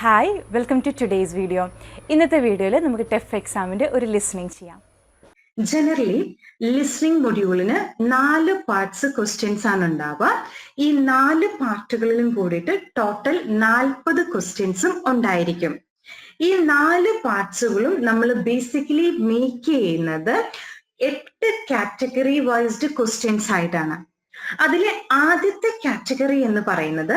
Hi welcome to today's video. ഇന്നത്തെ വീഡിയോയിൽ നമുക്ക് ടെഫ് എക്സാമിൻ്റെ ഒരു ലിസണിങ് ചെയ്യാം. ജനറലി ലിസ്ണിംഗ് മൊഡ്യൂളിന് 4 പാർട്സ് ക്വസ്റ്റ്യൻസ് ആണ് ഉണ്ടാവുക. ഈ 4 പാർട്ടുകളിലും കൂടിയിട്ട് ടോട്ടൽ 40 ക്വസ്റ്റ്യൻസും ഉണ്ടായിരിക്കും. ഈ 4 പാർട്സുകളും നമ്മൾ ബേസിക്കലി മേക്ക് ചെയ്യുന്നത് 8 കാറ്റഗറി വൈസ്ഡ് ക്വസ്റ്റ്യൻസ് ആയിട്ടാണ്. അതിലെ ആദ്യത്തെ കാറ്റഗറി എന്ന് പറയുന്നത്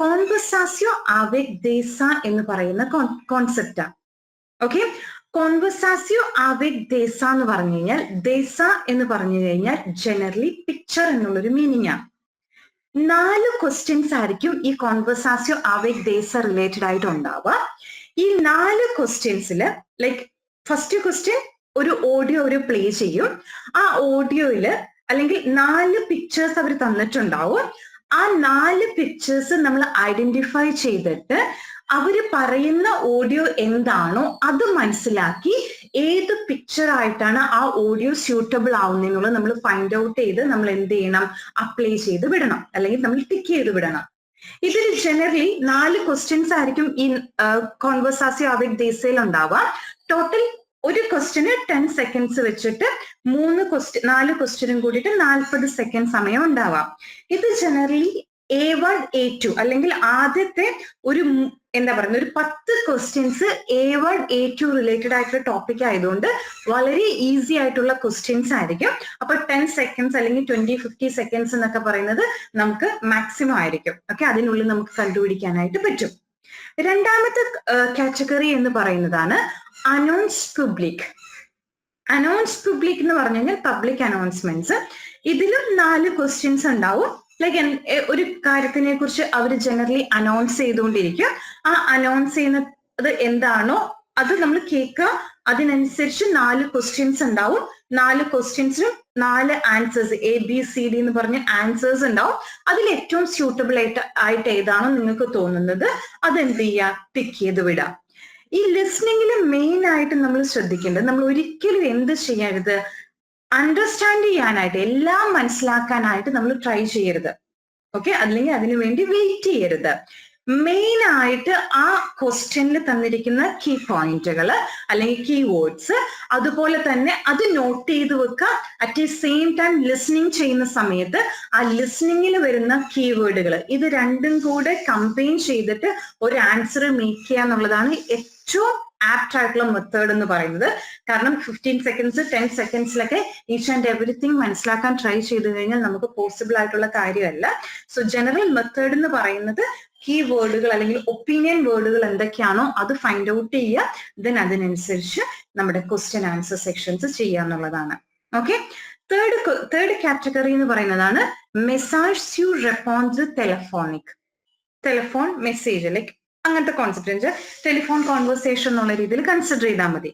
കോൺവെർസാസ്യോ ആവേക് ദേസ എന്ന് പറയുന്ന കോൺസെപ്റ്റാണ്. ഓക്കെ, കോൺവെർസാസ്യോ ആവേക് ദേസ എന്ന് പറഞ്ഞു കഴിഞ്ഞാൽ, ദേസ എന്ന് പറഞ്ഞു കഴിഞ്ഞാൽ ജനറലി പിക്ചർ എന്നുള്ളൊരു മീനിങ് ആണ്. 4 ക്വസ്റ്റ്യൻസ് ആയിരിക്കും ഈ കോൺവെർസാസ്യോ ആവേക് ദേസ റിലേറ്റഡ് ആയിട്ട് ഉണ്ടാവുക. ഈ 4 ക്വസ്റ്റ്യൻസിൽ ലൈക്ക് ഫസ്റ്റ് ക്വസ്റ്റ്യൻ ഒരു ഓഡിയോ പ്ലേ ചെയ്യും. ആ ഓഡിയോയില് അല്ലെങ്കിൽ 4 പിക്ചേഴ്സ് അവർ തന്നിട്ടുണ്ടാവും. ആ 4 പിക്ചേഴ്സ് നമ്മൾ ഐഡന്റിഫൈ ചെയ്തിട്ട് അവര് പറയുന്ന ഓഡിയോ എന്താണോ അത് മനസ്സിലാക്കി ഏത് പിക്ചർ ആയിട്ടാണ് ആ ഓഡിയോ സ്യൂട്ടബിൾ ആവുന്നതിനുള്ളത് നമ്മൾ ഫൈൻഡ് ഔട്ട് ചെയ്ത് നമ്മൾ എന്ത് ചെയ്യണം, അപ്ലൈ ചെയ്ത് വിടണം, അല്ലെങ്കിൽ നമ്മൾ ടിക്ക് ചെയ്ത് വിടണം. ഇതിൽ ജനറലി 4 ക്വസ്റ്റ്യൻസ് ആയിരിക്കും ഈ കോൺവെർസാസ്യോ ആവേക് ദേസയിൽ ഉണ്ടാവുക. ടോട്ടൽ ഒരു ക്വസ്റ്റ്യന് 10 സെക്കൻഡ്സ് വെച്ചിട്ട് 4 ക്വസ്റ്റ്യനും കൂടിയിട്ട് 40 സെക്കൻഡ് സമയം ഉണ്ടാവാം. ഇത് ജനറലി A1 A2 അല്ലെങ്കിൽ ആദ്യത്തെ ഒരു എന്താ പറയുക ഒരു 10 ക്വസ്റ്റ്യൻസ് A1 A2 റിലേറ്റഡ് ആയിട്ടുള്ള ടോപ്പിക് ആയതുകൊണ്ട് വളരെ ഈസി ആയിട്ടുള്ള ക്വസ്റ്റ്യൻസ് ആയിരിക്കും. അപ്പൊ 10 സെക്കൻഡ്സ് അല്ലെങ്കിൽ 20-50 സെക്കൻഡ്സ് എന്നൊക്കെ പറയുന്നത് നമുക്ക് മാക്സിമം ആയിരിക്കും. ഓക്കെ, അതിനുള്ളിൽ നമുക്ക് കണ്ടുപിടിക്കാനായിട്ട് പറ്റും. രണ്ടാമത്തെ കാറ്റഗറി എന്ന് പറയുന്നതാണ് അനൗൺസ് പബ്ലിക്. അനൗൺസ് പബ്ലിക് എന്ന് പറഞ്ഞു കഴിഞ്ഞാൽ പബ്ലിക് അനൗൺസ്മെന്റ്സ്. ഇതിലും 4 ക്വസ്റ്റ്യൻസ് ഉണ്ടാവും. ലൈക്ക് ഒരു കാര്യത്തിനെ കുറിച്ച് അവർ ജനറലി അനൗൺസ് ചെയ്തുകൊണ്ടിരിക്കും. ആ അനൗൺസ് ചെയ്യുന്നത് എന്താണോ അത് നമ്മൾ കേൾക്കുക. അതിനനുസരിച്ച് 4 ക്വസ്റ്റ്യൻസ് ഉണ്ടാവും. 4 ക്വസ്റ്റ്യൻസിനും 4 ആൻസേഴ്സ് ABCD എന്ന് പറഞ്ഞ ആൻസേഴ്സ് ഉണ്ടാവും. അതിൽ ഏറ്റവും സ്യൂട്ടബിൾ ആയിട്ട് ഏതാണോ നിങ്ങൾക്ക് തോന്നുന്നത് അതെന്ത് ചെയ്യുക, ടിക്ക് ചെയ്ത് വിടാം. ഈ ലിസ്ണിംഗിൽ മെയിൻ ആയിട്ട് നമ്മൾ ശ്രദ്ധിക്കേണ്ടത്, നമ്മൾ ഒരിക്കലും എന്ത് ചെയ്യരുത്, അണ്ടർസ്റ്റാൻഡ് ചെയ്യാനായിട്ട് എല്ലാം മനസ്സിലാക്കാനായിട്ട് നമ്മൾ ട്രൈ ചെയ്യരുത്. ഓക്കെ, അല്ലെങ്കിൽ അതിനു വേണ്ടി വെയിറ്റ് ചെയ്യരുത്. മെയിൻ ആയിട്ട് ആ ക്വസ്റ്റ്യനിൽ തന്നിരിക്കുന്ന കീ പോയിന്റുകൾ അല്ലെങ്കിൽ കീ വേർഡ്സ് അതുപോലെ തന്നെ അത് നോട്ട് ചെയ്ത് വെക്കുക. At the same time listening ചെയ്യുന്ന സമയത്ത് ആ ലിസ്ണിംഗിൽ വരുന്ന കീവേഡുകൾ ഇത് രണ്ടും കൂടെ കമ്പൈൻ ചെയ്തിട്ട് ഒരു ആൻസർ മേക്ക് ചെയ്യുക എന്നുള്ളതാണ് ഏറ്റവും ആപ്റ്റ് ആയിട്ടുള്ള മെത്തേഡ് എന്ന് പറയുന്നത്. കാരണം 15 സെക്കൻഡ്സ് 10 സെക്കൻഡ്സിലൊക്കെ ഈച്ച് ആൻഡ് എവറിത്തിങ് മനസ്സിലാക്കാൻ ട്രൈ ചെയ്ത് കഴിഞ്ഞാൽ നമുക്ക് പോസിബിൾ ആയിട്ടുള്ള കാര്യമല്ല. സോ ജനറൽ മെത്തേഡ് എന്ന് പറയുന്നത് കീ വേർഡുകൾ അല്ലെങ്കിൽ ഒപ്പീനിയൻ വേർഡുകൾ എന്തൊക്കെയാണോ അത് ഫൈൻഡ് ഔട്ട് ചെയ്യുക, ദെൻ അതിനനുസരിച്ച് നമ്മുടെ ക്വസ്റ്റ്യൻ ആൻസർ സെക്ഷൻസ് ചെയ്യുക എന്നുള്ളതാണ്. ഓക്കെ, തേർഡ് കാറ്റഗറി എന്ന് പറയുന്നതാണ് message U response telephonic. Telephone message like അങ്ങനത്തെ കോൺസെപ്റ്റ് ടെലിഫോൺ കോൺവെർസേഷൻ എന്നുള്ള രീതിയിൽ കൺസിഡർ ചെയ്താൽ മതി.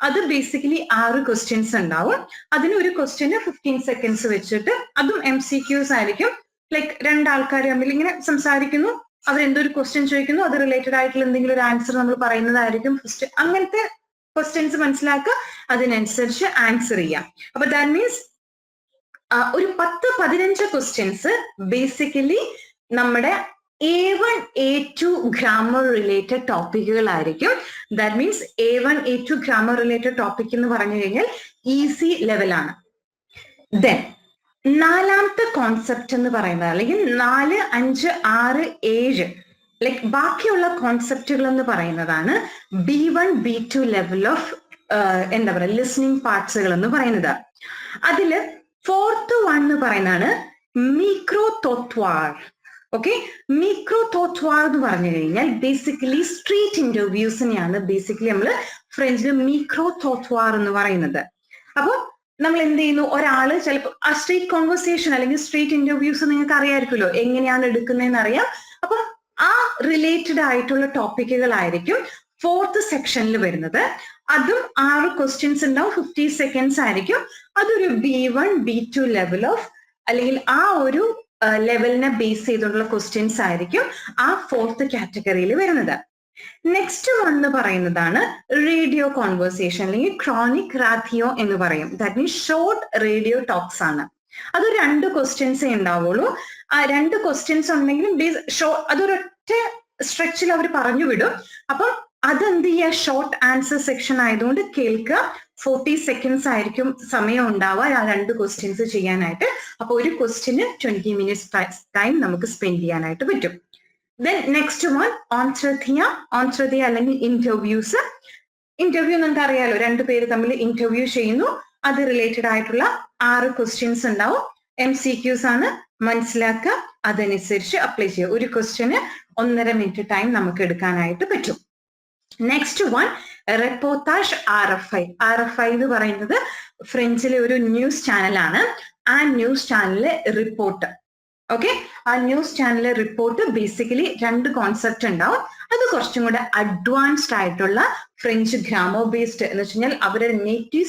അത് ബേസിക്കലി 6 ക്വസ്റ്റ്യൻസ് ഉണ്ടാവും. അതിന് ഒരു ക്വസ്റ്റ്യന് 15 സെക്കൻഡ്സ് വെച്ചിട്ട് അതും MCQs ആയിരിക്കും. ലൈക്ക് 2 ആൾക്കാർ തമ്മിൽ ഇങ്ങനെ സംസാരിക്കുന്നു, അവർ എന്തൊരു ക്വസ്റ്റ്യൻ ചോദിക്കുന്നു, അത് റിലേറ്റഡ് ആയിട്ടുള്ള എന്തെങ്കിലും ഒരു ആൻസർ നമ്മൾ പറയുന്നതായിരിക്കും ഫസ്റ്റ്. അങ്ങനത്തെ ക്വസ്റ്റ്യൻസ് മനസ്സിലാക്കുക, അതിനനുസരിച്ച് ആൻസർ ചെയ്യാം. അപ്പൊ ദാറ്റ് മീൻസ് ഒരു 10-15 ക്വസ്റ്റ്യൻസ് ബേസിക്കലി നമ്മുടെ A1 A2 ഗ്രാമർ റിലേറ്റഡ് ടോപ്പിക്കുകളായിരിക്കും. That means A1 A2 grammar related topic എന്ന് പറഞ്ഞു കഴിഞ്ഞാൽ ഈസി ലെവലാണ്. ദെൻ 4ാമത്തെ കോൺസെപ്റ്റ് എന്ന് പറയുന്നത് അല്ലെങ്കിൽ 4, 5, 6, 7 ലൈക്ക് ബാക്കിയുള്ള കോൺസെപ്റ്റുകൾ എന്ന് പറയുന്നതാണ് B1 B2 ലെവൽ ഓഫ് എന്താ പറയുക ലിസ്ണിംഗ് പാർട്സുകൾ എന്ന് പറയുന്നത്. അതില് 4th വൺ എന്ന് പറയുന്നതാണ് മീക്രോ തോത്വാർ. ഓക്കെ, മീക്രോ തോത്വാർ എന്ന് പറഞ്ഞു കഴിഞ്ഞാൽ ബേസിക്കലി സ്ട്രീറ്റ് ഇന്റർവ്യൂസിനെയാണ് ബേസിക്കലി നമ്മൾ ഫ്രഞ്ചിൽ മീക്രോ തോത്വാർ എന്ന് പറയുന്നത്. അപ്പോൾ നമ്മൾ എന്ത് ചെയ്യുന്നു, ഒരാള് ചിലപ്പോൾ ആ സ്ട്രീറ്റ് കോൺവെർസേഷൻ അല്ലെങ്കിൽ സ്ട്രീറ്റ് ഇന്റർവ്യൂസ് നിങ്ങൾക്ക് അറിയാമായിരിക്കുമല്ലോ എങ്ങനെയാണ് എടുക്കുന്നതെന്ന് അറിയാം. അപ്പൊ ആ റിലേറ്റഡ് ആയിട്ടുള്ള ടോപ്പിക്കുകളായിരിക്കും 4th സെക്ഷനിൽ വരുന്നത്. അതും 6 ക്വസ്റ്റ്യൻസ് ഉണ്ടാവും. 50 സെക്കൻഡ്സ് ആയിരിക്കും. അതൊരു B1 B2 ലെവൽ ഓഫ് അല്ലെങ്കിൽ ആ ഒരു ലെവലിനെ ബേസ് ചെയ്തുകൊണ്ടുള്ള ക്വസ്റ്റ്യൻസ് ആയിരിക്കും ആ 4th കാറ്റഗറിയിൽ വരുന്നത്. നെക്സ്റ്റ് വൺ എന്ന് പറയുന്നതാണ് റേഡിയോ കോൺവെർസേഷൻ അല്ലെങ്കിൽ ക്രോണിക് റാത്തിയോ എന്ന് പറയും. That means short radio talks ആണ്. അത് 2 ക്വസ്റ്റ്യൻസേ ഉണ്ടാവുള്ളൂ. ആ 2 ക്വസ്റ്റ്യൻസ് ഉണ്ടെങ്കിലും അതൊരൊറ്റ സ്ട്രെച്ചിൽ അവർ പറഞ്ഞു വിടും. അപ്പം അതെന്ത് ചെയ്യുക, ഷോർട്ട് ആൻസർ സെക്ഷൻ ആയതുകൊണ്ട് കേൾക്കുക. 40 seconds ആയിരിക്കും സമയം ഉണ്ടാവുക ആ 2 ക്വസ്റ്റ്യൻസ് ചെയ്യാനായിട്ട്. അപ്പൊ ഒരു ക്വസ്റ്റ്യന് 20 minutes ടൈം നമുക്ക് സ്പെൻഡ് ചെയ്യാനായിട്ട് പറ്റും. ദെൻ നെക്സ്റ്റ് വൺ ഓൺത്രതിയ അല്ലെങ്കിൽ ഇന്റർവ്യൂസ്. ഇന്റർവ്യൂ നിങ്ങൾക്ക് അറിയാലോ, 2 പേര് തമ്മിൽ ഇന്റർവ്യൂ ചെയ്യുന്നു. അത് റിലേറ്റഡ് ആയിട്ടുള്ള 6 ക്വസ്റ്റ്യൻസ് ഉണ്ടാവും. MCQs ആണ്, മനസ്സിലാക്കുക, അതനുസരിച്ച് അപ്ലൈ ചെയ്യുക. ഒരു ക്വസ്റ്റ്യന് 1.5 minute ടൈം നമുക്ക് എടുക്കാനായിട്ട് പറ്റും. നെക്സ്റ്റ് വൺ റിപ്പോർട്ടാജ് RFI എന്ന് പറയുന്നത് ഫ്രഞ്ചിലെ ഒരു ന്യൂസ് ചാനലാണ്. ആ ന്യൂസ് ചാനലിലെ റിപ്പോർട്ട്, ഓക്കെ, ആ ന്യൂസ് ചാനലിലെ റിപ്പോർട്ട് ബേസിക്കലി 2 കോൺസെപ്റ്റ് ഉണ്ടാവും. അത് കുറച്ചും കൂടെ അഡ്വാൻസ്ഡ് ആയിട്ടുള്ള ഫ്രഞ്ച് ഗ്രാമർ ബേസ്ഡ് എന്ന് വെച്ച് കഴിഞ്ഞാൽ അവരുടെ നേറ്റീവ്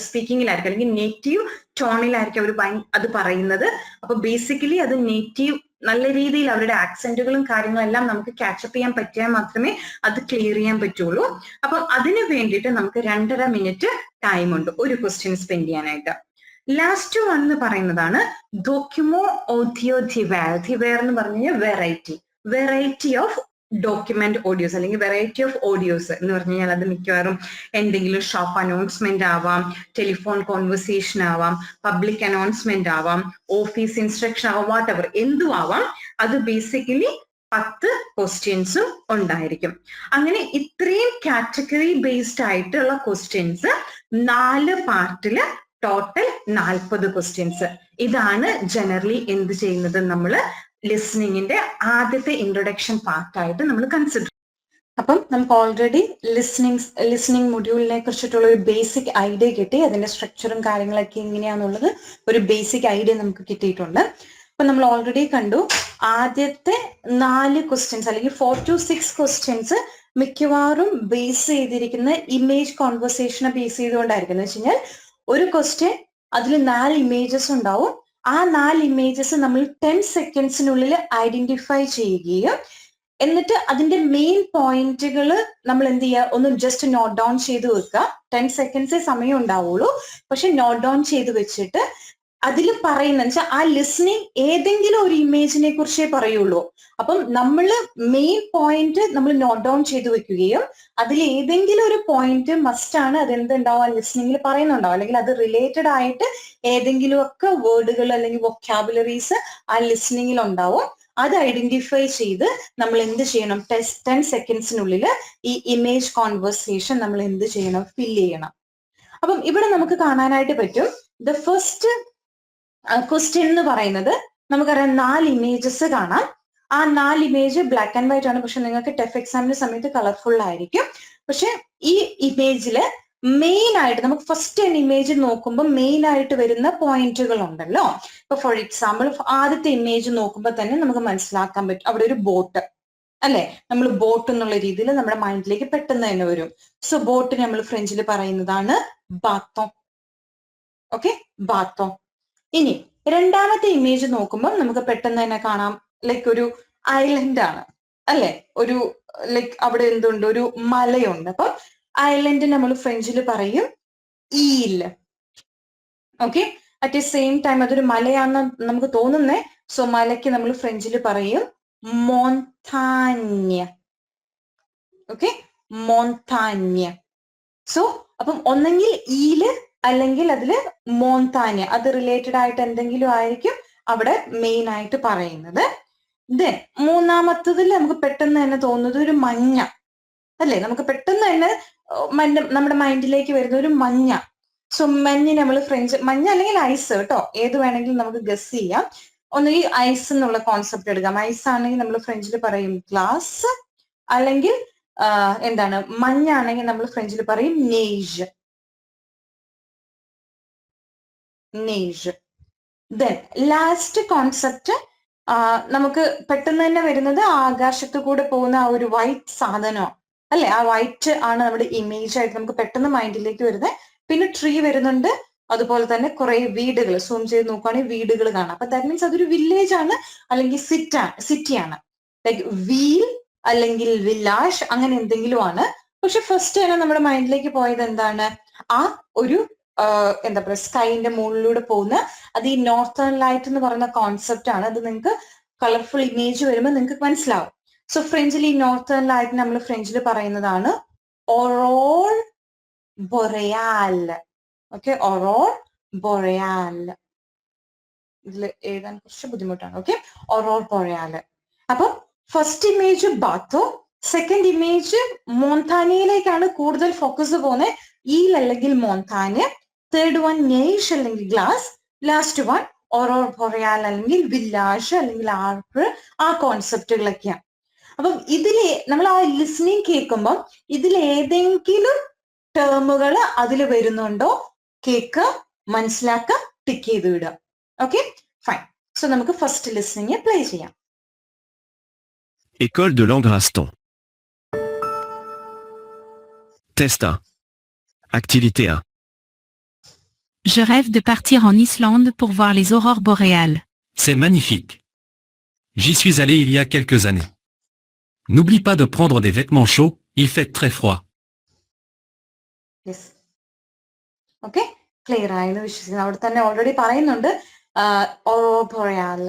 സ്പീക്കിങ്ങിലായിരിക്കും അല്ലെങ്കിൽ നേറ്റീവ് ടോണിലായിരിക്കും അവർ അത് പറയുന്നത്. അപ്പൊ ബേസിക്കലി അത് നേറ്റീവ് നല്ല രീതിയിൽ അവരുടെ ആക്സെന്റുകളും കാര്യങ്ങളെല്ലാം നമുക്ക് ക്യാച്ചപ്പ് ചെയ്യാൻ പറ്റിയാൽ മാത്രമേ അത് ക്ലിയർ ചെയ്യാൻ പറ്റുള്ളൂ. അപ്പൊ അതിന് വേണ്ടിയിട്ട് നമുക്ക് 2.5 minute ടൈം ഉണ്ട് ഒരു ക്വസ്റ്റ്യൻ സ്പെൻഡ് ചെയ്യാനായിട്ട്. ലാസ്റ്റ് വൺ എന്ന് പറയുന്നതാണ് ഡോക്യുമോ ഓഡിയോ ധിവേർ എന്ന് പറഞ്ഞു കഴിഞ്ഞാൽ വെറൈറ്റി ഓഫ് ഡോക്യുമെന്റ് ഓഡിയോസ് അല്ലെങ്കിൽ വെറൈറ്റി ഓഫ് ഓഡിയോസ് എന്ന് പറഞ്ഞു കഴിഞ്ഞാൽ അത് മിക്കവാറും എന്തെങ്കിലും ഷോപ്പ് അനൗൺസ്മെന്റ് ആവാം, ടെലിഫോൺ കോൺവെർസേഷൻ ആവാം, പബ്ലിക് അനൗൺസ്മെന്റ് ആവാം, ഓഫീസ് ഇൻസ്ട്രക്ഷൻ ആവാം, വാട്ട് എവർ എന്തും ആവാം. അത് ബേസിക്കലി 10 ക്വസ്റ്റ്യൻസും ഉണ്ടായിരിക്കും. അങ്ങനെ ഇത്രയും കാറ്റഗറി ബേസ്ഡ് ആയിട്ടുള്ള ക്വസ്റ്റ്യൻസ് 4 പാർട്ടില് ടോട്ടൽ 40 ക്വസ്റ്റ്യൻസ്. ഇതാണ് ജനറലി എന്ത് ചെയ്യുന്നത് നമ്മൾ ലിസണിങ്ങിന്റെ ആദ്യത്തെ ഇൻട്രൊഡക്ഷൻ പാർട്ടായിട്ട് നമ്മൾ കൺസിഡർ. അപ്പം നമുക്ക് ഓൾറെഡി ലിസണിങ് മൊഡ്യൂളിനെ കുറിച്ചിട്ടുള്ള ഒരു ബേസിക് ഐഡിയ കിട്ടി. അതിന്റെ സ്ട്രക്ചറും കാര്യങ്ങളൊക്കെ എങ്ങനെയാന്നുള്ളത് ഒരു ബേസിക് ഐഡിയ നമുക്ക് കിട്ടിയിട്ടുണ്ട്. അപ്പൊ നമ്മൾ ഓൾറെഡി കണ്ടു ആദ്യത്തെ 4 ക്വസ്റ്റ്യൻസ് അല്ലെങ്കിൽ 4 to 6 ക്വസ്റ്റ്യൻസ് മിക്കവാറും ബേസ് ചെയ്തിരിക്കുന്ന ഇമേജ് കോൺവെർസേഷനെ ബേസ് ചെയ്തുകൊണ്ടായിരിക്കും. എന്ന് വെച്ച് കഴിഞ്ഞാൽ ഒരു ക്വസ്റ്റ്യൻ അതിൽ 4 ഇമേജസ് ഉണ്ടാവും. ആ 4 ഇമേജസ് നമ്മൾ 10 സെക്കൻഡ്സിനുള്ളിൽ ഐഡന്റിഫൈ ചെയ്യുകയും എന്നിട്ട് അതിന്റെ മെയിൻ പോയിന്റുകൾ നമ്മൾ എന്ത് ചെയ്യുക, ഒന്ന് ജസ്റ്റ് നോട്ട് ഡൗൺ ചെയ്ത് വെക്കുക. 10 സെക്കൻഡ്സേ സമയം ഉണ്ടാവുള്ളൂ, പക്ഷെ നോട്ട് ഡൗൺ ചെയ്ത് വെച്ചിട്ട് അതിൽ പറയുന്ന വെച്ചാൽ ആ ലിസണിങ് ഏതെങ്കിലും ഒരു ഇമേജിനെ കുറിച്ചേ പറയുള്ളൂ. അപ്പം നമ്മൾ മെയിൻ പോയിന്റ് നമ്മൾ നോട്ട് ഡൗൺ ചെയ്ത് വെക്കുകയും അതിൽ ഏതെങ്കിലും ഒരു പോയിന്റ് മസ്റ്റ് ആണ് അതെന്തുണ്ടാവും ആ ലിസണിങ്ങിൽ പറയുന്നുണ്ടാവും, അല്ലെങ്കിൽ അത് റിലേറ്റഡ് ആയിട്ട് ഏതെങ്കിലും ഒക്കെ വേർഡുകൾ അല്ലെങ്കിൽ വൊക്കാബുലറീസ് ആ ലിസണിങ്ങിൽ ഉണ്ടാവും. അത് ഐഡന്റിഫൈ ചെയ്ത് നമ്മൾ എന്ത് ചെയ്യണം, 10 സെക്കൻഡ്സിനുള്ളിൽ ഈ ഇമേജ് കോൺവെർസേഷൻ നമ്മൾ എന്ത് ചെയ്യണം, ഫിൽ ചെയ്യണം. അപ്പം ഇവിടെ നമുക്ക് കാണാനായിട്ട് പറ്റും ദ ഫസ്റ്റ് ക്വസ്റ്റ്യൻ എന്ന് പറയുന്നത് നമുക്കറിയാം 4 ഇമേജസ് കാണാം. ആ 4 ഇമേജ് ബ്ലാക്ക് ആൻഡ് വൈറ്റ് ആണ്, പക്ഷെ നിങ്ങൾക്ക് ടെഫ് എക്സാമിന്റെ സമയത്ത് കളർഫുൾ ആയിരിക്കും. പക്ഷെ ഈ ഇമേജില് മെയിൻ ആയിട്ട് നമുക്ക് ഫസ്റ്റ് ഇമേജ് നോക്കുമ്പോൾ മെയിൻ ആയിട്ട് വരുന്ന പോയിന്റുകൾ ഉണ്ടല്ലോ. ഇപ്പൊ ഫോർ എക്സാമ്പിൾ ആദ്യത്തെ ഇമേജ് നോക്കുമ്പോൾ തന്നെ നമുക്ക് മനസ്സിലാക്കാൻ പറ്റും അവിടെ ഒരു ബോട്ട് അല്ലെ. നമ്മൾ ബോട്ട് എന്നുള്ള രീതിയിൽ നമ്മുടെ മൈൻഡിലേക്ക് പെട്ടെന്ന് തന്നെ വരും. സോ ബോട്ട് നമ്മൾ ഫ്രഞ്ചിൽ പറയുന്നതാണ് ബാത്തോ. ഓക്കെ, ബാത്തോ. ഇനി രണ്ടാമത്തെ ഇമേജ് നോക്കുമ്പോൾ നമുക്ക് പെട്ടെന്ന് തന്നെ കാണാം ലൈക്ക് ഒരു ഐലൻഡ് ആണ് അല്ലെ, ഒരു ലൈക്ക് അവിടെ എന്തുണ്ട്, ഒരു മലയുണ്ട്. അപ്പം ഐലൻഡ് നമ്മൾ ഫ്രഞ്ചിൽ പറയും eel. Okay, at the same time അതൊരു മലയാണെന്ന് നമുക്ക് തോന്നുന്നേ. സോ മലയ്ക്ക് നമ്മൾ ഫ്രഞ്ചിൽ പറയും മോൺതാന്യ. ഓക്കെ, മോൺതാന്യ. സോ അപ്പം ഒന്നെങ്കിൽ ഈല് അല്ലെങ്കിൽ അതില് മോൺതാന്യ, അത് റിലേറ്റഡ് ആയിട്ട് എന്തെങ്കിലും ആയിരിക്കും അവിടെ മെയിൻ ആയിട്ട് പറയുന്നത്. ദെൻ മൂന്നാമത്തതിൽ നമുക്ക് പെട്ടെന്ന് തന്നെ തോന്നുന്നത് ഒരു മഞ്ഞ അല്ലെ. നമുക്ക് പെട്ടെന്ന് തന്നെ നമ്മുടെ മൈൻഡിലേക്ക് വരുന്ന ഒരു മഞ്ഞ. സോ മഞ്ഞ് നമ്മൾ ഫ്രഞ്ച് മഞ്ഞ അല്ലെങ്കിൽ ഐസ് കേട്ടോ, ഏത് വേണമെങ്കിലും നമുക്ക് ഗസ് ചെയ്യാം. ഒന്നുകിൽ ഐസ് എന്നുള്ള കോൺസെപ്റ്റ് എടുക്കാം. ഐസ് ആണെങ്കിൽ നമ്മൾ ഫ്രഞ്ചിൽ പറയും ഗ്ലാസ്, അല്ലെങ്കിൽ എന്താണ് മഞ്ഞാണെങ്കിൽ നമ്മൾ ഫ്രഞ്ചിൽ പറയും നെയ്ജ്. ദെൻ ലാസ്റ്റ് കോൺസെപ്റ്റ് നമുക്ക് പെട്ടെന്ന് തന്നെ വരുന്നത് ആകാശത്തു കൂടെ പോകുന്ന ആ ഒരു വൈറ്റ് സാധനം അല്ലെ. ആ വൈറ്റ് ആണ് നമ്മുടെ ഇമേജ് ആയിട്ട് നമുക്ക് പെട്ടെന്ന് മൈൻഡിലേക്ക് വരുന്നത്. പിന്നെ ട്രീ വരുന്നുണ്ട്, അതുപോലെ തന്നെ കുറെ വീടുകൾ സൂം ചെയ്ത് നോക്കുകയാണെങ്കിൽ വീടുകൾ കാണാം. അപ്പൊ ദാറ്റ് മീൻസ് അതൊരു വില്ലേജ് ആണ് അല്ലെങ്കിൽ സിറ്റി ആണ്. ലൈക്ക് വീൽ അല്ലെങ്കിൽ വില്ലാഷ് അങ്ങനെ എന്തെങ്കിലും ആണ്. പക്ഷെ ഫസ്റ്റ് തന്നെ നമ്മുടെ മൈൻഡിലേക്ക് പോയത് എന്താണ്, ആ ഒരു എന്താ പറയുക സ്കൈന്റെ മുകളിലൂടെ പോകുന്ന അത് ഈ നോർത്തേൺ ലൈറ്റ് എന്ന് പറയുന്ന കോൺസെപ്റ്റ് ആണ്. അത് നിങ്ങൾക്ക് കളർഫുൾ ഇമേജ് വരുമ്പോൾ നിങ്ങൾക്ക് മനസ്സിലാവും. സോ ഫ്രഞ്ചിൽ ഈ നോർത്തേണിലായിട്ട് നമ്മൾ ഫ്രഞ്ചിൽ പറയുന്നതാണ് ഒറോൾ ബൊറയാൽ. ഓക്കെ, ഒറോൾ ബൊറയാൽ. ഇതിൽ എഴുതാൻ കുറച്ച് ബുദ്ധിമുട്ടാണ്. ഓക്കെ, ഒറോൾ ബൊറയാൽ. അപ്പൊ ഫസ്റ്റ് ഇമേജ് ബാത്തോ, സെക്കൻഡ് ഇമേജ് മോന്താനയിലേക്കാണ് കൂടുതൽ ഫോക്കസ് പോകുന്നത്, ഈൽ അല്ലെങ്കിൽ മോന്താന്. തേർഡ് വൺ നെയ്ഷ് അല്ലെങ്കിൽ ഗ്ലാസ്. ലാസ്റ്റ് വൺ ഒറോൾ ബൊറയാൽ അല്ലെങ്കിൽ വില്ലാജ് അല്ലെങ്കിൽ ആർപ്പ്, ആ കോൺസെപ്റ്റുകളൊക്കെയാണ്. അപ്പം ഇതിലെ നമ്മൾ ആ ലിസ്ണിംഗ് കേൾക്കുമ്പോൾ ഇതിലേതെങ്കിലും ടേമുകൾ അതിൽ വരുന്നുണ്ടോ കേക്ക് മനസ്സിലാക്കുക, ടിക്ക് ചെയ്ത് വിടുക. Okay, fine. സോ നമുക്ക് ഫസ്റ്റ് ലിസ്ണിംഗ് പ്ലേ ചെയ്യാം. École de langue Raston. Test 1. Activité 1. Je rêve de partir en Islande pour voir les aurores boréales. C'est magnifique. J'y suis allé il y a quelques années. N'oublie pas de prendre des vêtements chauds, il fait très froid. Yes, okay, clear ആയെന്ന് വിശ്വസിക്കുന്നു. അവിടെ തന്നെ already പറയുന്നുണ്ട് ഒറോൾ ബൊറയാൽ.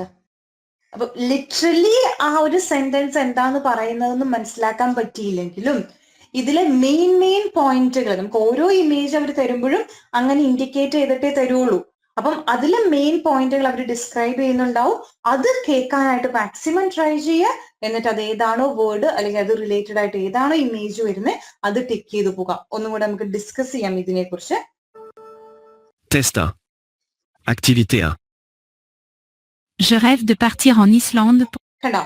അപ്പൊ literally ആ ഒരു sentence എന്താന്ന് പറയുന്നതെന്ന് മനസ്സിലാക്കാൻ പറ്റിയില്ലെങ്കിലും ഇതിലെ മെയിൻ പോയിന്റുകൾ നമുക്ക് ഓരോ ഇമേജ് അവർ തരുമ്പോഴും അങ്ങനെ ഇൻഡിക്കേറ്റ് ചെയ്തിട്ടേ തരുള്ളൂ. അപ്പം അതിലെ മെയിൻ പോയിന്റുകൾ അവർ ഡിസ്ക്രൈബ് ചെയ്യുന്നുണ്ടാവും. അത് കേൾക്കാനായിട്ട് മാക്സിമം ട്രൈ ചെയ്യുക. എന്നിട്ട് അത് ഏതാണോ വേർഡ് അല്ലെങ്കിൽ അത് റിലേറ്റഡ് ആയിട്ട് ഏതാണോ ഇമേജ് വരുന്നത് അത് ടിക്ക് ചെയ്ത് പോകാം. ഒന്നും കൂടെ നമുക്ക് ഡിസ്കസ് ചെയ്യാം ഇതിനെ കുറിച്ച്. Test 1. Activité 1. Je rêve de partir en Islande pour... കണ്ടോ,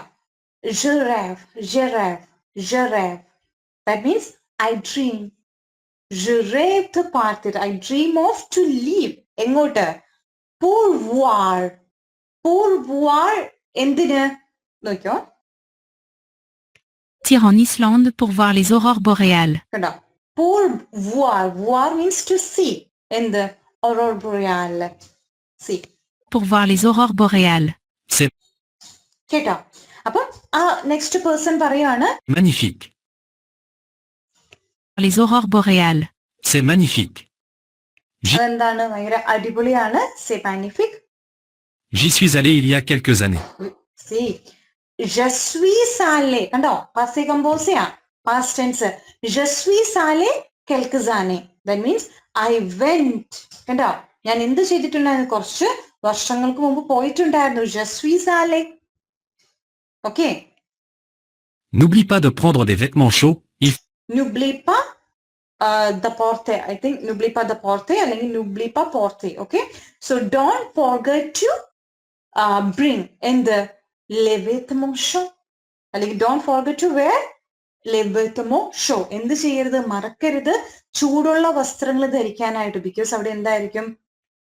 je rêve, je rêve, je rêve. That means I dream. Je rêve to partir. I dream of to leave. എങ്ങോട്ട്? Pour voir. Pour voir എന്തിന് നോക്കിയോ? Partir en Islande pour voir les aurores boréales. കണ്ടോ, pour voir. Voir means to see. എന്ത്? Aurore boreal. See. Pour voir les aurores boréales. C'est കേട്ടോ, അപ്പം ആ next person പറയാണ് magnifique. Les aurores boréales. C'est magnifique. അതെന്താണ്? ഭയങ്കര അടിപൊളിയാണ്. Say മാഗ്നിഫിക്. J'y suis allé il y a quelques années. സി je suis allé. കണ്ടോ, പാസേ കമ്പോസിയാ, past tense. je suis allé quelques années. That means I went. കണ്ടോ, ഞാൻ എന്ത് ചെയ്തിട്ടുണ്ടായിരുന്നു? കുറച്ച് വർഷങ്ങൾക്ക് മുമ്പ് പോയിട്ടുണ്ടായിരുന്നു. je suis allé. Okay, N'oublie pas de prendre des vêtements chauds, il n'oublie pas the porter. I think n'oublie pas the porter അല്ലെങ്കിൽ n'oublie pas porter. Okay, so don't forget to bring in the les vêtements chauds അല്ലെങ്കിൽ don't forget to wear les vêtements chauds. എന്ത് ചെയ്യരുത്? മറക്കരുത് ചൂടുള്ള വസ്ത്രങ്ങൾ ധരിക്കാനായിട്ട്. Because അവിടെ എന്തായിരിക്കും?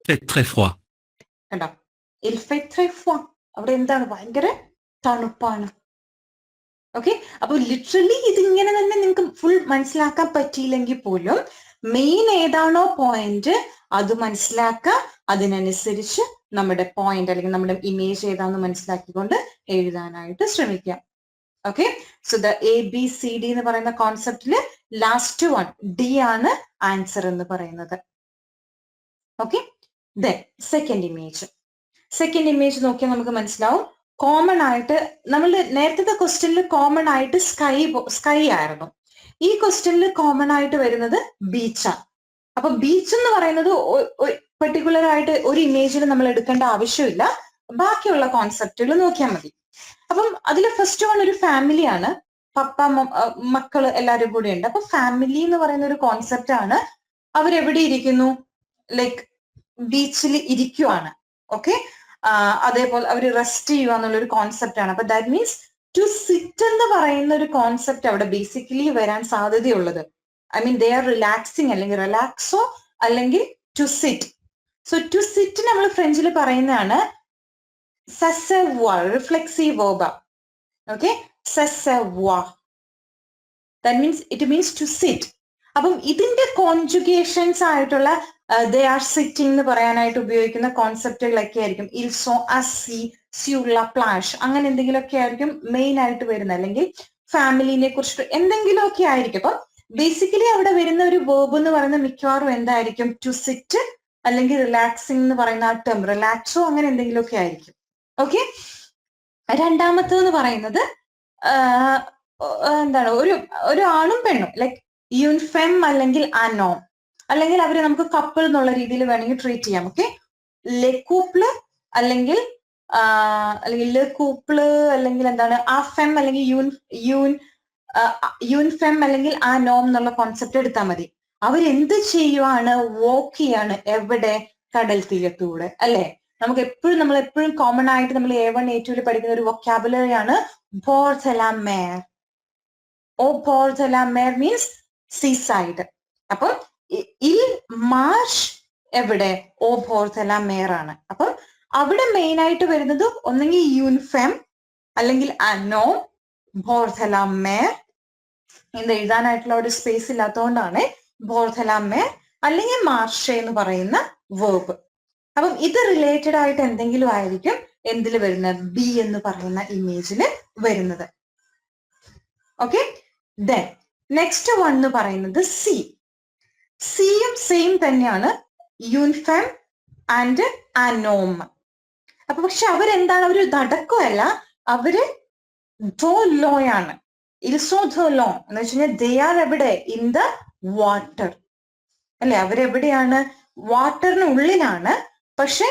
fait très froid. കണ്ടോ, il fait très froid. അവിടെ എന്താണ്? ഭയങ്കര തണുപ്പാണ്. ഓക്കെ, അപ്പൊ ലിറ്ററലി ഇതിങ്ങനെ തന്നെ നിങ്ങൾക്ക് ഫുൾ മനസ്സിലാക്കാൻ പറ്റിയില്ലെങ്കിൽ പോലും മെയിൻ ഏതാണോ പോയിന്റ് അത് മനസ്സിലാക്കുക. അതിനനുസരിച്ച് നമ്മുടെ പോയിന്റ് അല്ലെങ്കിൽ നമ്മുടെ ഇമേജ് ഏതാണെന്ന് മനസ്സിലാക്കിക്കൊണ്ട് എഴുതാനായിട്ട് ശ്രമിക്കാം. ഓക്കെ, സോ ദ ABCD എന്ന് പറയുന്ന കോൺസെപ്റ്റില് ലാസ്റ്റ് വൺ ഡി ആണ് ആൻസർ എന്ന് പറയുന്നത്. ഓക്കെ, ദെൻ സെക്കൻഡ് ഇമേജ് നോക്കിയാൽ നമുക്ക് മനസ്സിലാവും. കോമൺ ആയിട്ട് നമ്മൾ നേരത്തെ ക്വസ്റ്റ്യനിൽ കോമൺ ആയിട്ട് സ്കൈ ആയിരുന്നു. ഈ ക്വസ്റ്റ്യനിൽ കോമൺ ആയിട്ട് വരുന്നത് ബീച്ചാണ്. അപ്പൊ ബീച്ച് എന്ന് പറയുന്നത് പെർട്ടിക്കുലർ ആയിട്ട് ഒരു ഇമേജിൽ നമ്മൾ എടുക്കേണ്ട ആവശ്യമില്ല. ബാക്കിയുള്ള കോൺസെപ്റ്റുകൾ നോക്കിയാൽ മതി. അപ്പം അതിൽ ഫസ്റ്റ് വൺ ഒരു ഫാമിലിയാണ്. പപ്പ മക്കള് എല്ലാവരും കൂടെ ഉണ്ട്. അപ്പൊ ഫാമിലി എന്ന് പറയുന്ന ഒരു കോൺസെപ്റ്റ് ആണ്. അവരെവിടെ ഇരിക്കുന്നു? ലൈക്ക് ബീച്ചിൽ ഇരിക്കുവാണ്. ഓക്കെ, അതേപോലെ അവർ റെസ്റ്റ് ചെയ്യുക എന്നുള്ളൊരു കോൺസെപ്റ്റ് ആണ്. അപ്പൊ ദാറ്റ് മീൻസ് ടു സിറ്റ് എന്ന് പറയുന്ന ഒരു കോൺസെപ്റ്റ് അവിടെ ബേസിക്കലി വരാൻ സാധ്യതയുള്ളത്. I mean they are relaxing അല്ലെങ്കിൽ റിലാക്സോ അല്ലെങ്കിൽ to sit. So to sit നമ്മൾ ഫ്രഞ്ചിൽ പറയുന്നതാണ് സസെവോർ, റിഫ്ലെക്സീവ് വേർബ്. ഓക്കെ, സസെവോർ. That means it means to sit. അപ്പം ഇതിന്റെ കോൺജുഗേഷൻസ് ആയിട്ടുള്ള ദേ ആർ സിറ്റിംഗ് എന്ന് പറയാനായിട്ട് ഉപയോഗിക്കുന്ന കോൺസെപ്റ്റുകളൊക്കെ ആയിരിക്കും ഇൽ സോ അസി, സ്യൂള്ള, പ്ലാഷ്, അങ്ങനെ എന്തെങ്കിലുമൊക്കെ ആയിരിക്കും മെയിൻ ആയിട്ട് വരുന്നത്. അല്ലെങ്കിൽ ഫാമിലിനെ കുറിച്ചിട്ട് എന്തെങ്കിലുമൊക്കെ ആയിരിക്കും. അപ്പം ബേസിക്കലി അവിടെ വരുന്ന ഒരു വേർബ് എന്ന് പറയുന്നത് മിക്കവാറും എന്തായിരിക്കും? ടു സിറ്റ് അല്ലെങ്കിൽ റിലാക്സിംഗ് എന്ന് പറയുന്ന ആ ടേം, റിലാക്സോ അങ്ങനെ എന്തെങ്കിലുമൊക്കെ ആയിരിക്കും. ഓക്കെ, രണ്ടാമത്തേന്ന് പറയുന്നത് എന്താണ് ഒരു ആണും പെണ്ണും ലൈക്ക് യൂൻഫെം അല്ലെങ്കിൽ അനോം, അല്ലെങ്കിൽ അവരെ നമുക്ക് കപ്പിൾ എന്നുള്ള രീതിയിൽ വേണമെങ്കിൽ ട്രീറ്റ് ചെയ്യാം. ഓക്കെ, ലെക്കൂപ്പിള് അല്ലെങ്കിൽ ലെ കൂപ്പിള് അല്ലെങ്കിൽ എന്താണ് ആ ഫെം അല്ലെങ്കിൽ യൂൻഫെം അല്ലെങ്കിൽ ആ നോം എന്നുള്ള കോൺസെപ്റ്റ് എടുത്താൽ മതി. അവരെന്ത് ചെയ്യുവാണ്? വോക്ക് ചെയ്യാണ്. എവിടെ? കടൽ തീരത്തൂടെ, അല്ലെ? നമ്മൾ എപ്പോഴും കോമൺ ആയിട്ട് നമ്മൾ A1 A2 പഠിക്കുന്ന ഒരു വൊക്കാബുലറി ആണ് ബോർ ദ ലാ മേർ. ഓ ബോർ ദ ലാ മേർ മീൻസ് സീസൈഡ്. അപ്പൊ ഇൽ മാർഷ് എവിടെ? ഓ ബോർ ദ ലാ മേർ ആണ്. അപ്പൊ അവിടെ മെയിൻ ആയിട്ട് വരുന്നത് ഒന്നെങ്കിൽ യൂൻഫെം അല്ലെങ്കിൽ അനോ ബോർ ദ ലാ മേർ. ഇത് എഴുതാനായിട്ടുള്ള ഒരു സ്പേസ് ഇല്ലാത്തതുകൊണ്ടാണ് ബോർ ദ ലാ മേർ അല്ലെങ്കിൽ മാർഷെ എന്ന് പറയുന്ന വേർബ്. അപ്പം ഇത് റിലേറ്റഡ് ആയിട്ട് എന്തെങ്കിലും ആയിരിക്കും എന്തിൽ വരുന്നത്? ബി എന്ന് പറയുന്ന ഇമേജിൽ വരുന്നത്. ഓക്കെ, ദെൻ നെക്സ്റ്റ് വൺ എന്ന് പറയുന്നത് സി. സിയും സെയിം തന്നെയാണ്, യൂൻഫെം ആൻഡ് അനോം. അപ്പൊ പക്ഷെ അവരെന്താണ്? അവര് നടക്കുമല്ല, അവര് ധോലോയാണ്. ഇൽസോ ധോലോ എന്ന് വെച്ച് കഴിഞ്ഞാൽ ദേ ആർ എവിടെ? ഇൻ ദ വാട്ടർ, അല്ലെ? അവരെവിടെയാണ്? വാട്ടറിന് ഉള്ളിലാണ്. പക്ഷെ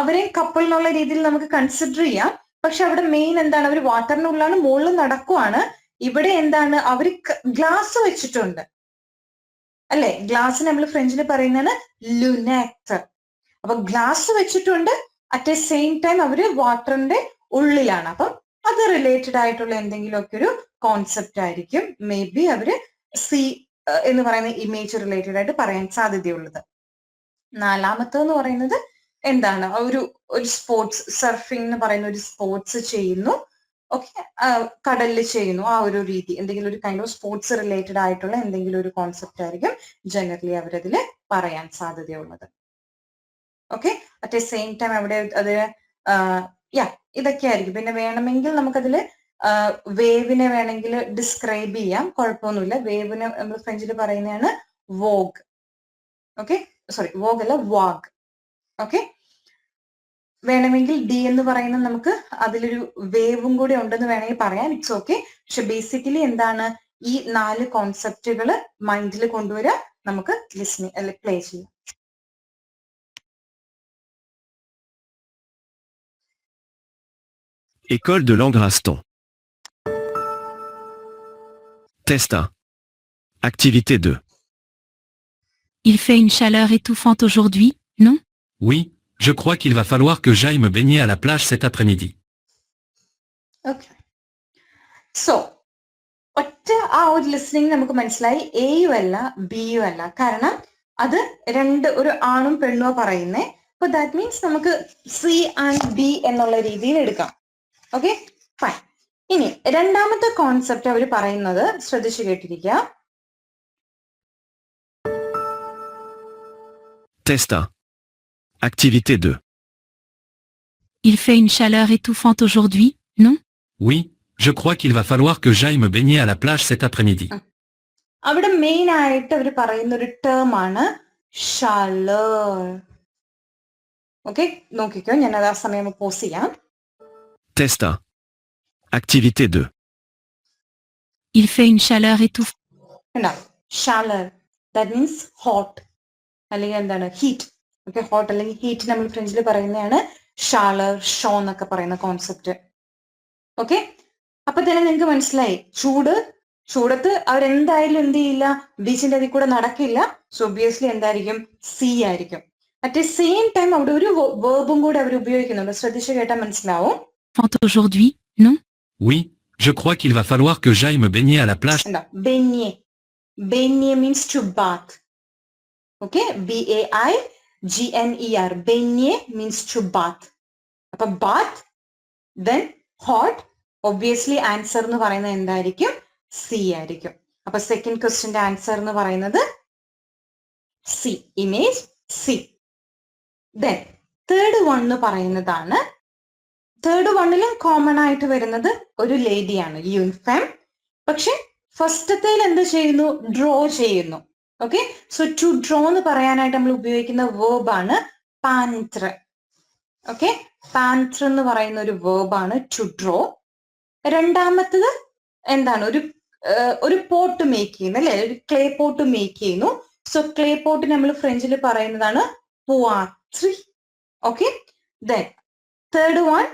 അവരെ കപ്പിൾ എന്നുള്ള രീതിയിൽ നമുക്ക് കൺസിഡർ ചെയ്യാം. പക്ഷെ അവിടെ മെയിൻ എന്താണ്? അവർ വാട്ടറിനുള്ളിലാണ്, മുകളിൽ നടക്കുവാണ്. ഇവിടെ എന്താണ്? അവർ ഗ്ലാസ് വെച്ചിട്ടുണ്ട്, അല്ലെ? ഗ്ലാസ് നമ്മൾ ഫ്രഞ്ചിൽ പറയുന്നതാണ് ലുനെക്ട്. അപ്പൊ ഗ്ലാസ് വെച്ചിട്ടുണ്ട്, അറ്റ് എ സെയിം ടൈം അവര് വാട്ടറിന്റെ ഉള്ളിലാണ്. അപ്പം അത് റിലേറ്റഡ് ആയിട്ടുള്ള എന്തെങ്കിലുമൊക്കെ ഒരു കോൺസെപ്റ്റ് ആയിരിക്കും മേ ബി അവര് സി എന്ന് പറയുന്ന ഇമേജ് റിലേറ്റഡ് ആയിട്ട് പറയാൻ സാധ്യതയുള്ളത്. നാലാമത്തെന്ന് പറയുന്നത് എന്താണ്? ഒരു സ്പോർട്സ്, സർഫിംഗ് എന്ന് പറയുന്ന ഒരു സ്പോർട്സ് ചെയ്യുന്നു. ഓക്കെ, കടലിൽ ചെയ്യുന്നു. ആ ഒരു രീതി, എന്തെങ്കിലും ഒരു കൈൻഡ് ഓഫ് സ്പോർട്സ് റിലേറ്റഡ് ആയിട്ടുള്ള എന്തെങ്കിലും ഒരു കോൺസെപ്റ്റ് ആയിരിക്കും ജനറലി അവരതിൽ പറയാൻ സാധ്യതയുള്ളത്. Okay, at A same time അവിടെ അത് ഇതൊക്കെ ആയിരിക്കും. പിന്നെ വേണമെങ്കിൽ നമുക്കതിൽ വേവിനെ വേണമെങ്കിൽ ഡിസ്ക്രൈബ് ചെയ്യാം, കുഴപ്പമൊന്നുമില്ല. വേവിനെ നമ്മൾ ഫ്രഞ്ചിൽ പറയുന്നതാണ് വോഗ്. ഓക്കെ, സോറി, വോഗ് അല്ല, വാഗ്. ഓക്കെ, വേണമെങ്കിൽ ഡി എന്ന് പറയുന്ന നമുക്ക് അതിലൊരു വേവും കൂടി ഉണ്ടെന്ന് വേണമെങ്കിൽ പറയാം. It's okay. പക്ഷെ ബേസിക്കലി എന്താണ്? ഈ 4 കോൺസെപ്റ്റുകൾ മൈൻഡിൽ കൊണ്ടുവരാൻ നമുക്ക് ലിസ്ണിംഗ് അല്ലെ പ്ലേ ചെയ്യാം. École de Langraston. Test 1. Activité 2. Il fait une chaleur étouffante aujourd'hui, non? Oui, je crois qu'il va falloir que j'aille me baigner à la plage cet après-midi. Okay, so ഒറ്റ ആ ഒരു ലിസ്ണിംഗ് നമുക്ക് മനസ്സിലായി എയും അല്ല ബിയും അല്ല. കാരണം അത് ഒരു ആണും പെണ്ണോ പറയുന്നേ. അപ്പൊ ദാറ്റ് മീൻസ് നമുക്ക് സി ആൻഡ് ബി എന്നുള്ള രീതിയിൽ എടുക്കാം. Okay, fine. ഇനി രണ്ടാമത്തെ കോൺസെപ്റ്റ് അവർ പറയുന്നത് ശ്രദ്ധിച്ചു കേട്ടിരിക്കുക. Test 1. Activité 2. Il fait une chaleur étouffante aujourd'hui, non? Oui, je crois qu'il va falloir que j'aille me baigner à la plage cet après-midi. അവിടെ main ആയിട്ട് അവർ പറയുന്ന ഒരു ടേം ആണ് ഷാലർ. ഓക്കെ, നോക്കിക്കോ, ഞാൻ അത് ആ സമയം പോസ് ചെയ്യാം. Test 1. Activité 2. Il fait une chaleur étouffante. ഷാലർ, ദാറ്റ് മീൻസ് ഹോട്ട് അല്ലെങ്കിൽ എന്താണ്? ഹീറ്റ്. ഓക്കെ, ഹോട്ട് അല്ലെങ്കിൽ ഹീറ്റ് നമ്മൾ ഫ്രഞ്ചിൽ പറയുന്നതാണ് ഷാലർ, ഷോ എന്നൊക്കെ പറയുന്ന കോൺസെപ്റ്റ്. ഓക്കെ, അപ്പൊ തന്നെ നിങ്ങൾക്ക് മനസ്സിലായി ചൂടത്ത് അവരെന്തായാലും എന്ത് ചെയ്യില്ല? ബീച്ചിന്റെ അതിൽ കൂടെ നടക്കില്ല. സോ ഒബിയസ്ലി എന്തായിരിക്കും? സി ആയിരിക്കും. അറ്റ് എ സെയിം ടൈം അവിടെ ഒരു വേർബും കൂടെ അവർ ഉപയോഗിക്കുന്നുണ്ട്. ശ്രദ്ധിച്ചു കേട്ടാൽ മനസ്സിലാവും. Aujourd'hui, non? Oui, je crois qu'il va falloir que j'aille me baigner à la plage. എന്താ? ബെന്യെ. ബെന്യെ means to bath. Okay, BAIGNER. ബെന്യെ മീൻസ് ടു ബാത്ത്. അപ്പൊ bath, then hot. Obviously answer എന്ന് പറയുന്നത് എന്തായിരിക്കും? സി ആയിരിക്കും. അപ്പൊ സെക്കൻഡ് ക്വസ്റ്റ്യന്റെ ആൻസർ എന്ന് പറയുന്നത് C, image C. Then third one എന്ന് പറയുന്നതാണ്. തേർഡ് വണ്ണിലും കോമൺ ആയിട്ട് വരുന്നത് ഒരു ലേഡിയാണ്, യൂൻഫെം. പക്ഷെ ഫസ്റ്റത്തേൽ എന്ത് ചെയ്യുന്നു? ഡ്രോ ചെയ്യുന്നു. ഓക്കെ, സോ ടു ഡ്രോ എന്ന് പറയാനായിട്ട് നമ്മൾ ഉപയോഗിക്കുന്ന വേർബാണ് പാൻത്ര. ഓക്കെ, പാൻത്ര എന്ന് പറയുന്ന ഒരു വേർബാണ് ടു ഡ്രോ. രണ്ടാമത്തത് എന്താണ്, ഒരു പോട്ട് മേക്ക് ചെയ്യുന്നു അല്ലെ, ഒരു ക്ലേ പോട്ട് മേക്ക് ചെയ്യുന്നു. സോ ക്ലേ പോട്ട് നമ്മൾ ഫ്രഞ്ചിൽ പറയുന്നതാണ് പോവാട്രി. Okay, then third one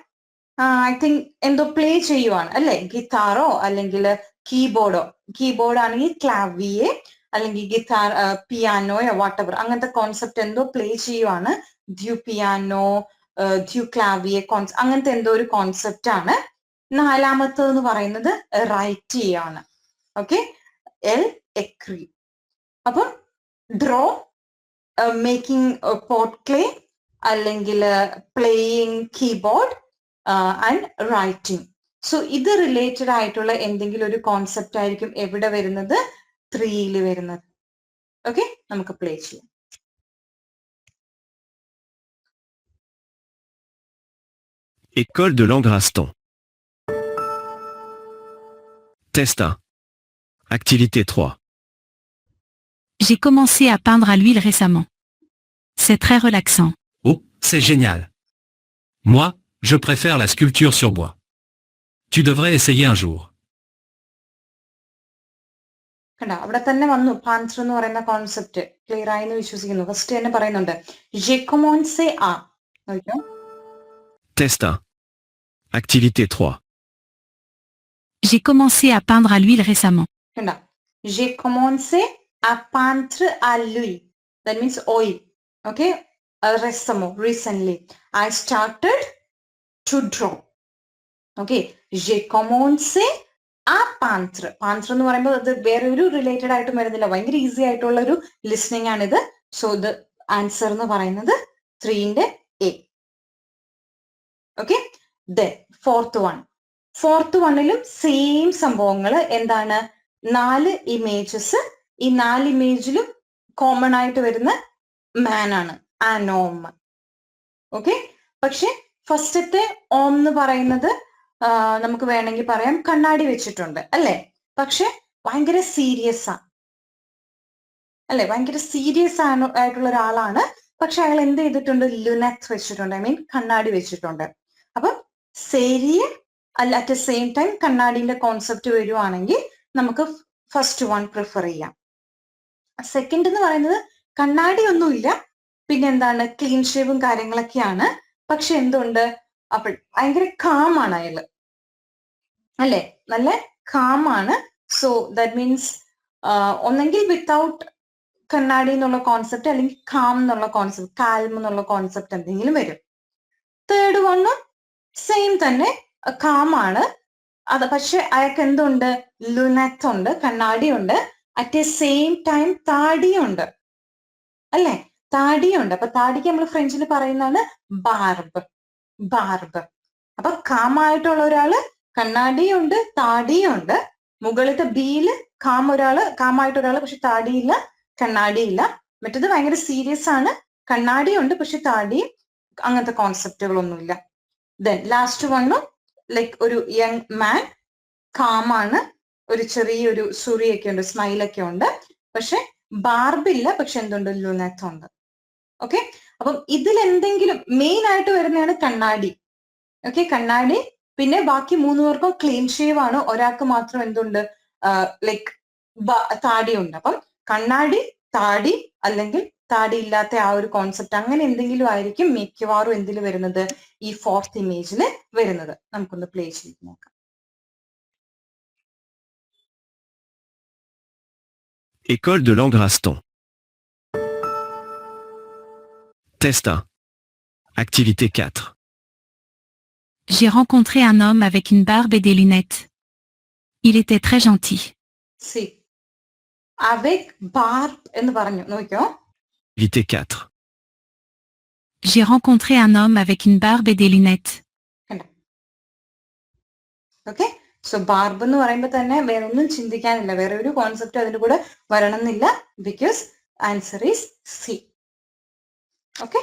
I think എന്തോ പ്ലേ ചെയ്യുവാണ് അല്ലെ, ഗിത്താറോ അല്ലെങ്കിൽ കീബോർഡ് ആണെങ്കിൽ ക്ലാവിയെ, അല്ലെങ്കിൽ ഗിത്താർ പിയാനോയോ വാട്ടെവർ അങ്ങനത്തെ കോൺസെപ്റ്റ് എന്തോ പ്ലേ ചെയ്യുവാണ്. ഡ്യൂ പിയാനോ, ഡ്യൂ ക്ലാവിയെ അങ്ങനത്തെ എന്തോ ഒരു കോൺസെപ്റ്റ് ആണ്. നാലാമത്തതെന്ന് പറയുന്നത് റൈറ്റ് ചെയ്യാണ്. ഓക്കെ, എൽ എക്രി. അപ്പം ഡ്രോ, മേക്കിംഗ് പോട്ട് ക്ലേ, അല്ലെങ്കിൽ playing keyboard and writing. So ഇത് റിലേറ്റഡ് ആയിട്ടുള്ള എന്തെങ്കിലും ഒരു കോൺസെപ്റ്റ് ആയിരിക്കും എവിടെ വരുന്നത്, 3 വരുന്നത്. ഓക്കെ, നമുക്ക് പ്ലേ ചെയ്യാം. École de l'Angraston. Test 1. Activité 3. J'ai commencé à peindre à l'huile récemment. C'est très relaxant. Oh, c'est génial. Moi, je préfère la sculpture sur bois. Tu devrais essayer un jour. കണ്ടോ, അവിടെ തന്നെ വന്നു പാൻത്ര എന്ന് പറയുന്ന കോൺസെപ്റ്റ്. ക്ലിയർ ആയി എന്ന് വിശ്വസിക്കുന്നു. ഫസ്റ്റ് തന്നെ പറയുന്നുണ്ട് j'ai commencé à. നോക്കിയോ, Test 1. Activité 3. J'ai commencé à peindre à l'huile récemment. കണ്ടോ, j'ai commencé à peindre à l'huile. That means oil. Okay, recently. I started to draw. Okay, j'ai commencé ആ പാന്ത്ര എന്ന് പറയുമ്പോൾ അത് വേറെ ഒരു റിലേറ്റഡ് ആയിട്ടും വരുന്നില്ല, ഭയങ്കര ഈസി ആയിട്ടുള്ള ഒരു ലിസ്ണിംഗ് ആണിത്. സോ ഇത് ആൻസർ എന്ന് പറയുന്നത് 3ന്റെ എ. ഓക്കെ, ദെൻ ഫോർത്ത് വണ്ണിലും സെയിം സംഭവങ്ങൾ എന്താണ്, 4 ഇമേജസ്. ഈ 4 ഇമേജിലും കോമൺ ആയിട്ട് വരുന്ന മാൻ ആണ്, ആനോം. ഓക്കെ, പക്ഷെ ഫസ്റ്റത്തെ ഓം എന്ന് പറയുന്നത് നമുക്ക് വേണമെങ്കിൽ പറയാം കണ്ണാടി വെച്ചിട്ടുണ്ട് അല്ലെ, പക്ഷെ ഭയങ്കര സീരിയസ് ആണ് അല്ലെ, ഭയങ്കര സീരിയസ് ആയിട്ടുള്ള ഒരാളാണ്. പക്ഷെ അയാൾ എന്ത് ചെയ്തിട്ടുണ്ട്, ലുനത്ത് വെച്ചിട്ടുണ്ട്, ഐ മീൻ കണ്ണാടി വെച്ചിട്ടുണ്ട്. അപ്പം സേരിയ അല്ല, അറ്റ് ദ സെയിം ടൈം കണ്ണാടിന്റെ കോൺസെപ്റ്റ് വരുവാണെങ്കിൽ നമുക്ക് ഫസ്റ്റ് വൺ പ്രിഫർ ചെയ്യാം. സെക്കൻഡ് എന്ന് പറയുന്നത് കണ്ണാടി ഒന്നുമില്ല, പിന്നെ എന്താണ് ക്ലീൻ ഷേവും കാര്യങ്ങളൊക്കെയാണ്. പക്ഷെ എന്തുണ്ട്, അപ്പോൾ ഭയങ്കര കാമാണ് അയാള് അല്ലെ, നല്ല കാമാണ്. സോ ദാറ്റ് മീൻസ് ഒന്നെങ്കിൽ വിത്തൗട്ട് കണ്ണാടി എന്നുള്ള കോൺസെപ്റ്റ്, അല്ലെങ്കിൽ കാം എന്നുള്ള കോൺസെപ്റ്റ്, കാൽം എന്നുള്ള കോൺസെപ്റ്റ് എന്തെങ്കിലും വരും. തേർഡ് വണ്ണും സെയിം തന്നെ, കാമാണ് അത്. പക്ഷെ അയാൾക്ക് എന്തുണ്ട്, ലുനത്ത് ഉണ്ട്, കണ്ണാടിയുണ്ട്, അറ്റ് എ സെയിം ടൈം താടിയുണ്ട് അല്ലെ, താടിയുണ്ട്. അപ്പൊ താടിക്ക് നമ്മൾ ഫ്രഞ്ചിൽ പറയുന്നതാണ് ബാർബ്. അപ്പൊ കാമായിട്ടുള്ള ഒരാള്, കണ്ണാടിയുണ്ട്, താടിയുണ്ട്. മുകളിലത്തെ ബിയില് കാമായിട്ട് ഒരാള്, പക്ഷെ താടിയില്ല, കണ്ണാടിയില്ല. മറ്റത് ഭയങ്കര സീരിയസ് ആണ്, കണ്ണാടിയുണ്ട് പക്ഷെ താടി, അങ്ങനത്തെ കോൺസെപ്റ്റുകളൊന്നുമില്ല. ദെൻ ലാസ്റ്റ് വണ്ണും ലൈക്ക് ഒരു യങ് മാൻ, കാമാണ്, ഒരു ചെറിയൊരു സുറിയൊക്കെ ഉണ്ട്, സ്മൈലൊക്കെ ഉണ്ട്, പക്ഷെ ബാർബില്ല, പക്ഷെ എന്തുണ്ട്, ലുനത്ത് ഉണ്ട്. ഓക്കെ, അപ്പം ഇതിൽ എന്തെങ്കിലും മെയിൻ ആയിട്ട് വരുന്നതാണ് കണ്ണാടി. ഓക്കെ, കണ്ണാടി. പിന്നെ ബാക്കി 3 പേർക്കും ക്ലീൻ ഷേവ് ആണ്, ഒരാൾക്ക് മാത്രം എന്തുണ്ട്, ലൈക്ക് താടിയുണ്ട്. അപ്പം കണ്ണാടി, താടി, അല്ലെങ്കിൽ താടി ഇല്ലാത്ത ആ ഒരു കോൺസെപ്റ്റ്, അങ്ങനെ എന്തെങ്കിലും ആയിരിക്കും മിക്കവാറും എന്തിൽ വരുന്നത്, ഈ 4th ഇമേജിൽ വരുന്നത്. നമുക്കൊന്ന് പ്ലേ ചെയ്ത് നോക്കാം. École de l'Angraston. Test 1. Activité 4. J'ai rencontré un homme avec une barbe et des lunettes. Il était très gentil. C avec barbe എന്ന് പറഞ്ഞു, നോക്കിയോ. Activité 4. J'ai rencontré un homme avec une barbe et des lunettes. Okay, so barb എന്ന് പറയുമ്പോൾ തന്നെ വേറെ ഒന്നും ചിന്തിക്കാനില്ല, വേറെ ഒരു കോൺസെപ്റ്റ് അതിന്റെ കൂടെ വരണമെന്നില്ല, because answer is C. Okay.